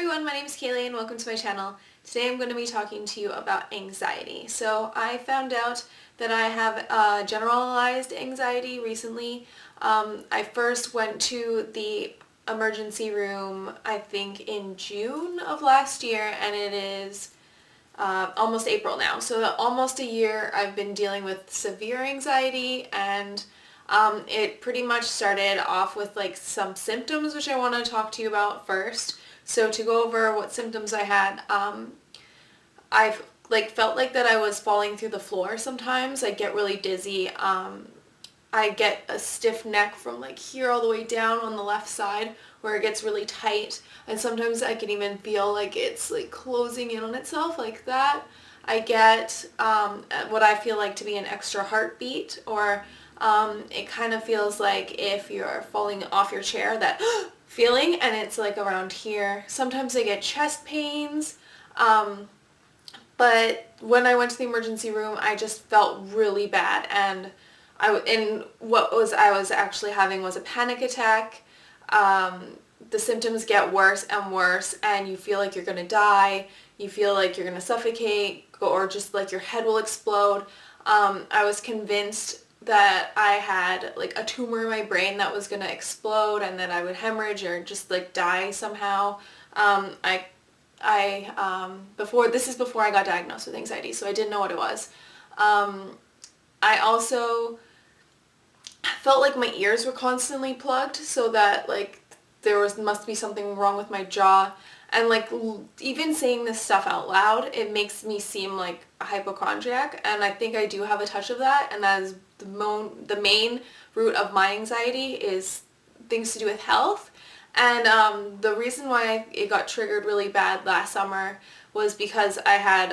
everyone, my name is Kaylee and welcome to my channel. Today I'm going to be talking to you about anxiety. So I found out that I have generalized anxiety recently. I first went to the emergency room, I think in June of last year, and it is almost April now. So almost a year I've been dealing with severe anxiety, and it pretty much started off with like some symptoms which I want to talk to you about first. So to go over what symptoms I had, I've felt like that I was falling through the floor sometimes. I get really dizzy. I get a stiff neck from like here all the way down on the left side where it gets really tight, and sometimes I can even feel like it's like closing in on itself like that. I get what I feel like to be an extra heartbeat, or it kind of feels like if you're falling off your chair, that feeling, and it's like around here. Sometimes I get chest pains, but when I went to the emergency room, I just felt really bad, and what I was actually having was a panic attack. The symptoms get worse and worse, and you feel like you're gonna die. You feel like you're gonna suffocate, or just like your head will explode. I was convinced that I had like a tumor in my brain that was gonna explode and that I would hemorrhage or just like die somehow. This is before I got diagnosed with anxiety, so I didn't know what it was. I also felt like my ears were constantly plugged, so that like must be something wrong with my jaw. And like even saying this stuff out loud, it makes me seem like a hypochondriac, and I think I do have a touch of that, and that is the main root of my anxiety is things to do with health. And the reason why it got triggered really bad last summer was because I had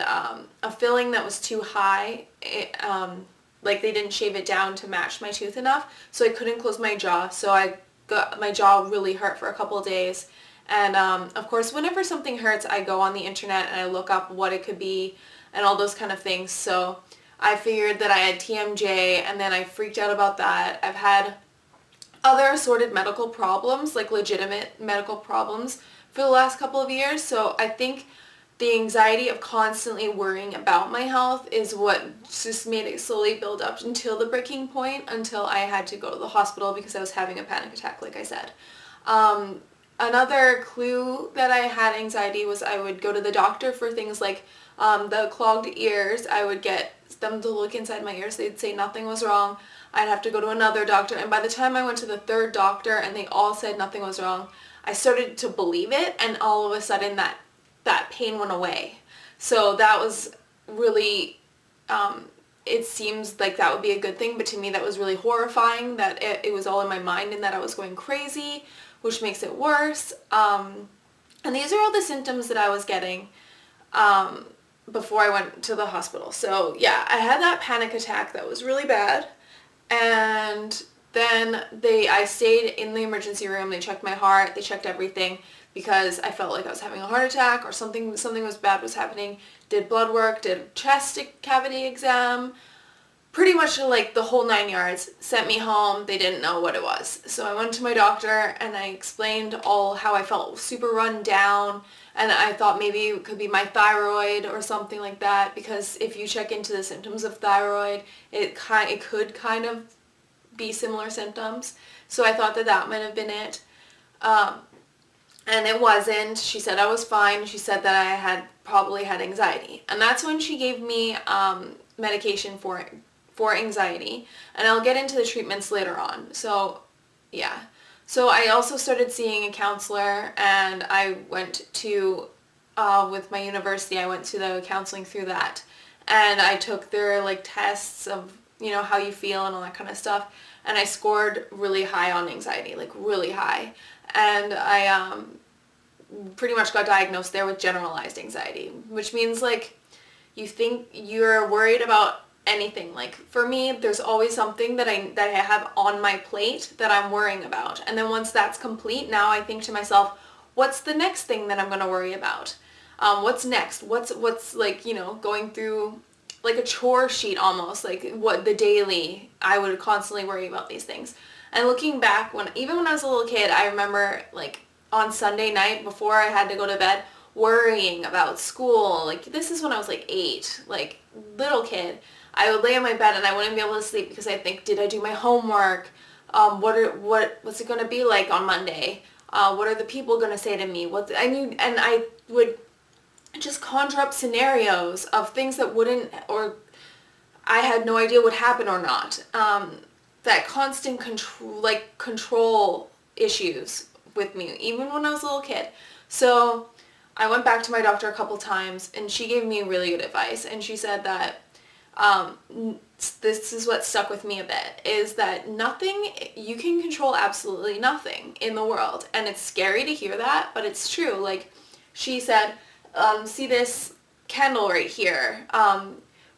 a filling that was too high. Like they didn't shave it down to match my tooth enough, so I couldn't close my jaw, so my jaw really hurt for a couple of days. And of course, whenever something hurts, I go on the internet and I look up what it could be and all those kind of things. So I figured that I had TMJ, and then I freaked out about that. I've had other assorted medical problems, like legitimate medical problems, for the last couple of years. So I think the anxiety of constantly worrying about my health is what just made it slowly build up until the breaking point, until I had to go to the hospital because I was having a panic attack, like I said. Another clue that I had anxiety was I would go to the doctor for things like the clogged ears. I would get them to look inside my ears. They'd say nothing was wrong. I'd have to go to another doctor, and by the time I went to the third doctor and they all said nothing was wrong, I started to believe it, and all of a sudden that pain went away. So that was really, it seems like that would be a good thing, but to me that was really horrifying that it was all in my mind and that I was going crazy, which makes it worse. And these are all the symptoms that I was getting before I went to the hospital. So yeah, I had that panic attack that was really bad, and then I stayed in the emergency room. They checked my heart, they checked everything, because I felt like I was having a heart attack or something was bad was happening. Did blood work, did a chest cavity exam, pretty much like the whole 9 yards. Sent me home. They didn't know what it was. So I went to my doctor and I explained all how I felt super run down, and I thought maybe it could be my thyroid or something like that, because if you check into the symptoms of thyroid, it could kind of be similar symptoms. So I thought that might have been it. And it wasn't. She said I was fine. She said that I had probably had anxiety. And that's when she gave me medication for anxiety. And I'll get into the treatments later on. So yeah. So I also started seeing a counselor, and I went to, with my university, I went to the counseling through that. And I took their like tests of, how you feel and all that kind of stuff. And I scored really high on anxiety, like really high. And I pretty much got diagnosed there with generalized anxiety, which means like you think you're worried about anything. Like for me, there's always something that I have on my plate that I'm worrying about. And then once that's complete, now I think to myself, what's the next thing that I'm going to worry about? What's next? What's like, going through like a chore sheet almost, like what the daily, I would constantly worry about these things. And looking back, even when I was a little kid, I remember like on Sunday night before I had to go to bed worrying about school. Like, this is when I was like 8, like little kid. I would lay in my bed and I wouldn't be able to sleep because I think, did I do my homework? What's it going to be like on Monday? What are the people going to say to me? And I would just conjure up scenarios of things that wouldn't, or I had no idea would happen or not. That constant control issues with me, even when I was a little kid. So I went back to my doctor a couple times, and she gave me really good advice. And she said that this is what stuck with me a bit, is that you can control absolutely nothing in the world. And it's scary to hear that, but it's true. Like, she said, see this candle right here.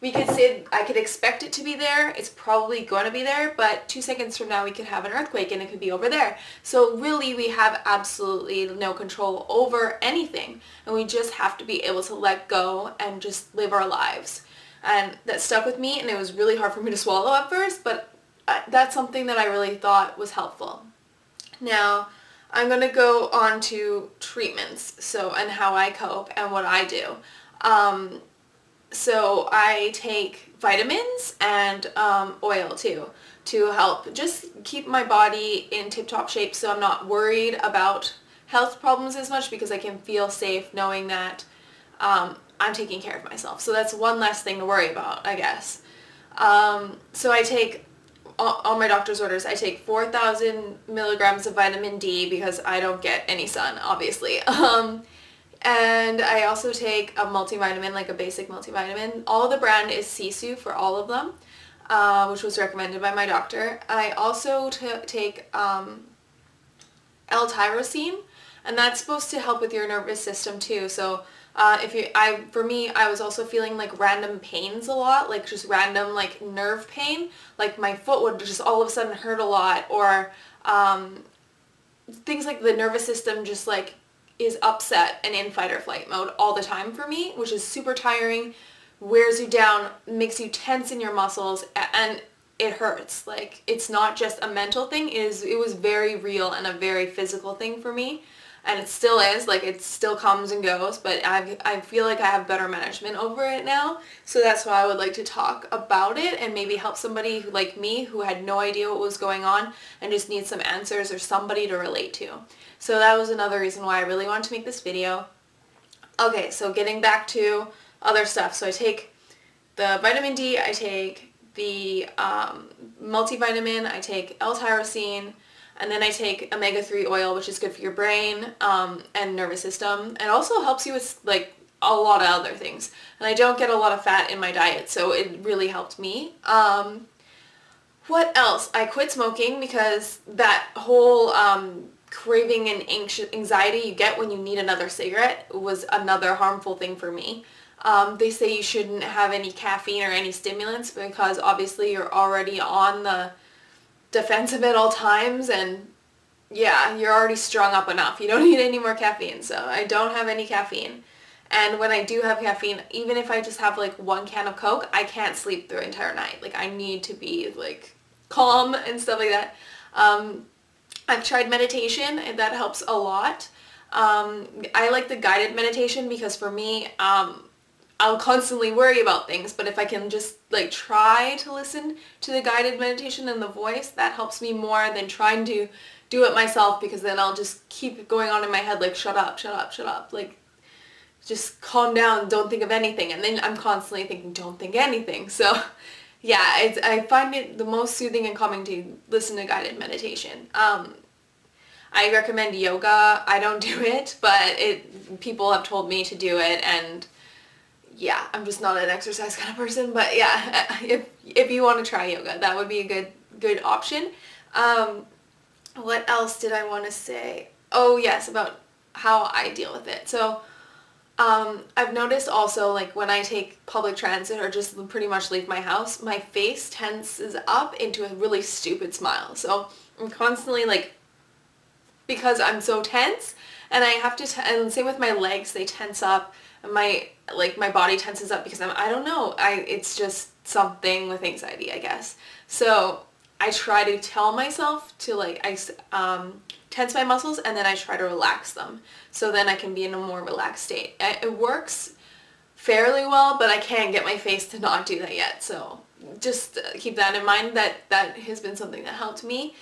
We could say I could expect it to be there. It's probably going to be there, but 2 seconds from now we could have an earthquake and it could be over there. So really we have absolutely no control over anything, and we just have to be able to let go and just live our lives. And that stuck with me, and it was really hard for me to swallow at first, but that's something that I really thought was helpful. Now, I'm going to go on to treatments, and how I cope and what I do. So I take vitamins and oil too to help just keep my body in tip-top shape, so I'm not worried about health problems as much, because I can feel safe knowing that I'm taking care of myself. So that's one less thing to worry about, I guess. So I take, on my doctor's orders, I take 4,000 milligrams of vitamin D because I don't get any sun, obviously. And I also take a multivitamin, like a basic multivitamin. All the brand is Sisu for all of them, which was recommended by my doctor. I also take L Tyrosene, and that's supposed to help with your nervous system too. So for me, I was also feeling like random pains a lot, like just random like nerve pain. Like my foot would just all of a sudden hurt a lot, or things like the nervous system just like is upset and in fight or flight mode all the time for me, which is super tiring, wears you down, makes you tense in your muscles, and it hurts. Like, it's not just a mental thing, it was very real and a very physical thing for me, and it still is. Like, it still comes and goes, but I feel like I have better management over it now, so that's why I would like to talk about it and maybe help somebody like me who had no idea what was going on and just needs some answers or somebody to relate to. So that was another reason why I really wanted to make this video. Okay, so getting back to other stuff. So I take the vitamin D, I take the multivitamin, I take L Tyrosene, and then I take omega-3 oil, which is good for your brain and nervous system. And also helps you with like a lot of other things. And I don't get a lot of fat in my diet, so it really helped me. What else? I quit smoking because that whole craving and anxiety you get when you need another cigarette was another harmful thing for me. They say you shouldn't have any caffeine or any stimulants because obviously you're already on the defensive at all times, and yeah, you're already strung up enough. You don't need any more caffeine, so I don't have any caffeine. And when I do have caffeine, even if I just have like 1 can of Coke, I can't sleep the entire night. Like, I need to be like calm and stuff like that. I've tried meditation, and that helps a lot. I like the guided meditation because for me, I'll constantly worry about things, but if I can just like try to listen to the guided meditation and the voice, that helps me more than trying to do it myself, because then I'll just keep going on in my head like, shut up, shut up, shut up, like just calm down, don't think of anything, and then I'm constantly thinking, don't think anything. So yeah, I find it the most soothing and calming to listen to guided meditation. I recommend yoga. I don't do it, but people have told me to do it, and yeah, I'm just not an exercise kind of person, but yeah, if you want to try yoga, that would be a good option. What else did I want to say? Oh yes, about how I deal with it. So I've noticed also, like, when I take public transit or just pretty much leave my house, my face tenses up into a really stupid smile. So I'm constantly like, because I'm so tense, and I have to, and same with my legs, they tense up, and my body tenses up because I don't know, it's just something with anxiety, I guess. So I try to tell myself to tense my muscles and then I try to relax them. So then I can be in a more relaxed state. It works fairly well, but I can't get my face to not do that yet. So just keep that in mind, that has been something that helped me.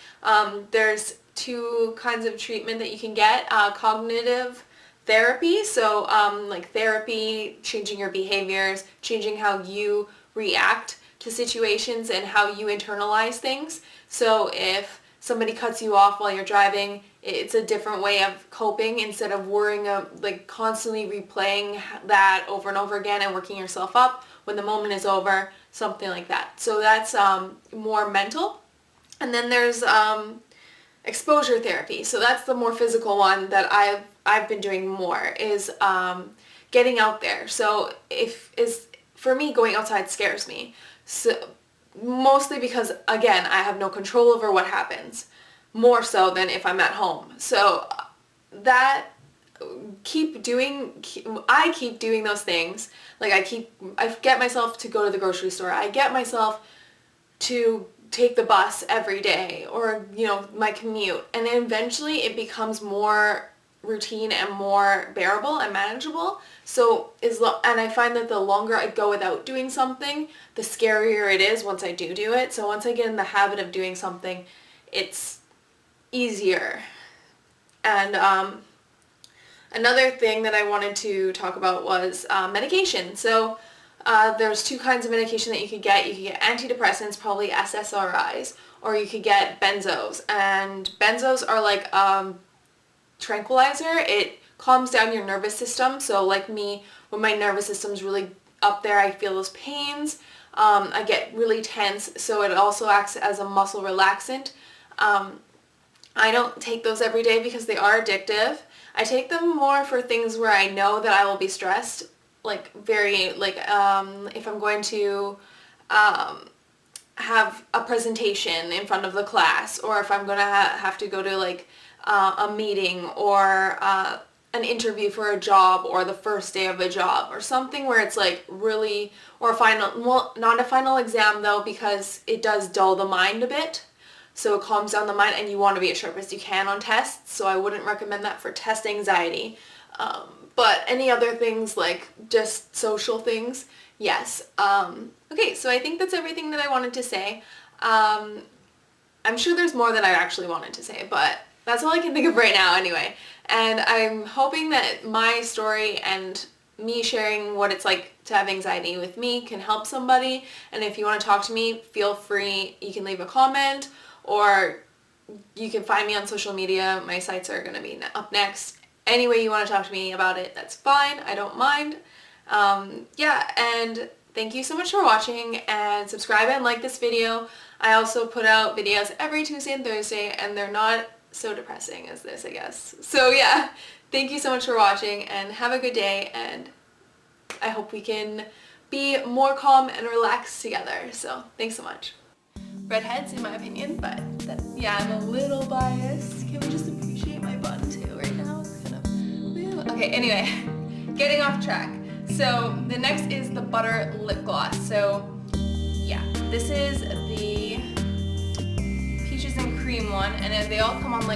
There's 2 kinds of treatment that you can get. Cognitive therapy, so like therapy, changing your behaviors, changing how you react to situations and how you internalize things. So if somebody cuts you off while you're driving, it's a different way of coping instead of worrying like constantly replaying that over and over again and working yourself up when the moment is over, something like that. So that's more mental. And then there's exposure therapy. So that's the more physical one that I've been doing more, is getting out there. So for me, going outside scares me. So mostly because, again, I have no control over what happens, more so than if I'm at home. So that I keep doing those things. Like I get myself to go to the grocery store. I get myself to take the bus every day, or, you know, my commute. And then eventually it becomes more routine and more bearable and manageable. So and I find that the longer I go without doing something, the scarier it is once I do it. So once I get in the habit of doing something, it's easier. And another thing that I wanted to talk about was medication. So there's 2 kinds of medication that you could get. You could get antidepressants, probably SSRIs, or you could get benzos. And benzos are like tranquilizer. It calms down your nervous system. So like me, when my nervous system's really up there, I feel those pains. I get really tense, so it also acts as a muscle relaxant. I don't take those every day because they are addictive. I take them more for things where I know that I will be stressed, if I'm going to have a presentation in front of the class, or if I'm going to have to go to a meeting, or an interview for a job, or the first day of a job, or something where it's really, or not a final exam though, because it does dull the mind a bit. So it calms down the mind, and you want to be as sharp as you can on tests, so I wouldn't recommend that for test anxiety. But any other things, like just social things, yes. Okay, so I think that's everything that I wanted to say. I'm sure there's more that I actually wanted to say, but that's all I can think of right now anyway. And I'm hoping that my story and me sharing what it's like to have anxiety with me can help somebody. And if you want to talk to me, feel free. You can leave a comment, or you can find me on social media. My sites are going to be up next. Any way you want to talk to me about it, that's fine. I don't mind. Yeah, and thank you so much for watching, and subscribe and like this video. I also put out videos every Tuesday and Thursday, and they're not so depressing as this, I guess. So yeah, thank you so much for watching, and have a good day, and I hope we can be more calm and relaxed together. So thanks so much. Redheads, in my opinion, but yeah, I'm a little biased. Can we just appreciate my bun too right now? It's kind of, okay, anyway, getting off track. So the next is the butter lip gloss. So yeah, this is the peaches and cream one, and they all come on